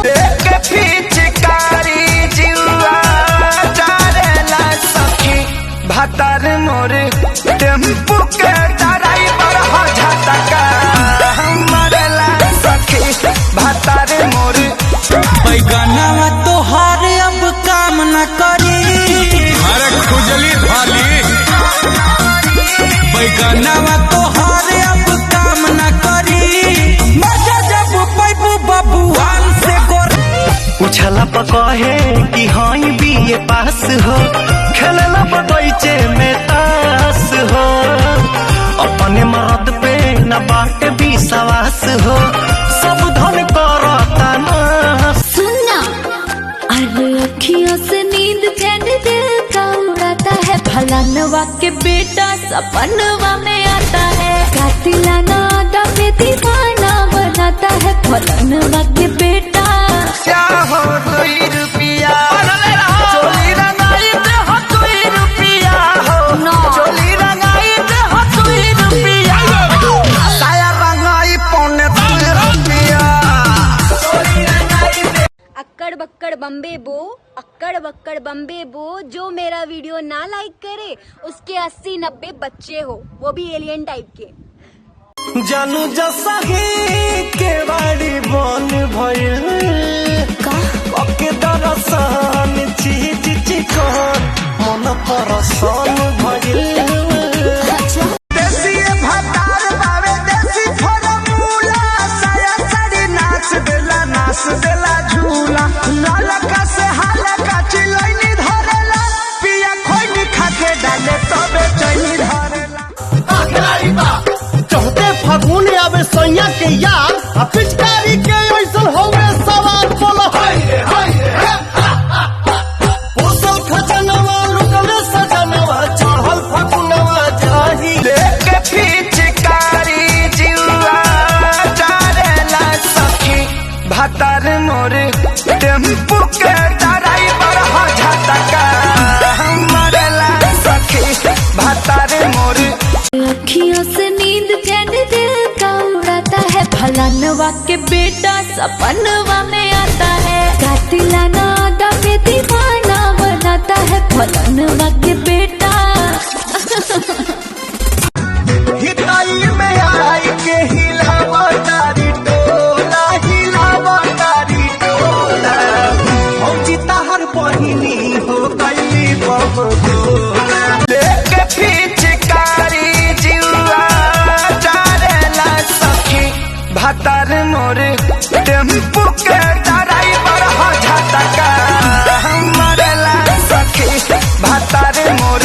देख पिचकारी जीवा डारेला सखी भातार मोर टेम्पू के ड्राइवर हो झटका मरला सखी भातार मोर। बैगनवा तोहार अब काम न करी, अरे खुजली थाली बैगनवा तोहार अब काम न करी। मजा जब पैबू बबुआन से गोर उछला पकहे कि हई बीए पास हो, खेलला बगीचे में तास हो, अपने मर्द पे न बाट विश्वास हो, सब धन करता ना। सुनना अरे अखियों से नींद चैन दिल का उड़ाता है, फलानवा के बेटा सपनवा में आता है, कातिलाना आदा पे दीवाना बनाता है, फलानवा के बेटा। क्या हो 2 रुपया चोली रंगाई दे हो 2 रुपया हो, चोली रंगाई दे हो 2 रुपया, साया रंगाई 2 रुपया। अक्कड़ बक्कड़ बम्बे बो, अक्कड़ बक्कड़ बम्बे बो, जो मेरा वीडियो ना लाइक करे उसके 80-90 बच्चे हो, वो भी एलियन टाइप के। जानू जसा ही के बाड़ी बन भइल पके दरसन चीज चिकन मन परसन भइल। देसी भातार बावे देसी फॉर्मूला, साया साड़ी नाच देला झूला, नालका से हालका चिलैनी धरेला, पिया खोइनी खाके डाले तबे चैनी धरेला। चौथे फागुन आवे सैया के यार, आ पिचकारी के ऐसन होवे सवार बोलो पोसल खजनवा लुटले सजनवा, चढ़ल फागुनवा जाही। देख पिचकारी जीवा डारेला सखी भातार मोर टेम्पू के ड्राइवर हो झटका मरला सखी भातार मोर। अखियों से नींद चैन दिल का उड़ाता है, फलानवा के बेटा सपनवा में आता है, कातिलाना आदा पे दीवाना बनाता है, फलानवा के बेटा। हिताई में आई के हिलावा तारी टोला, हिलावा तारी टोला, हम जीता हर बहिनी हो गई बबोला। देख पिचकारी जीवा डारेला सखी भातार मोर टेम्पू के ड्राइवर हो झटका मरला सखी भातार मोर।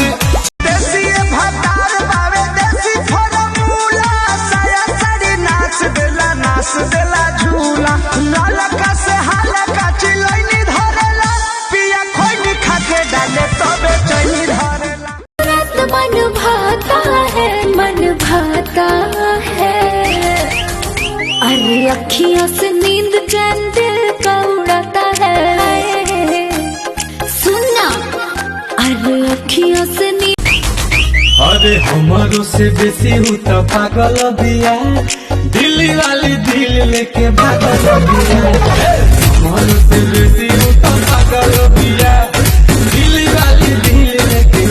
देसी भातार बावे देसी फॉर्मूला, साया साड़ी नाच देला झूला, नालका से हालका चिलैनी धरेला, पिया खोइनी खाके डाले तबे चैनी धरेला। रात मन भाता है, मन भाता है, अरे अखियों से नींद चैन दिल का उड़ाता है। सुनना अरे अखियों से नींद, अरे हमारो से बेसी हूँ तो पागल बिया, दिल्ली वाली दिल लेके भागल बिया, हमारो से बेसी हूँ तो पागल बिया, दिल्ली वाली दिल लेके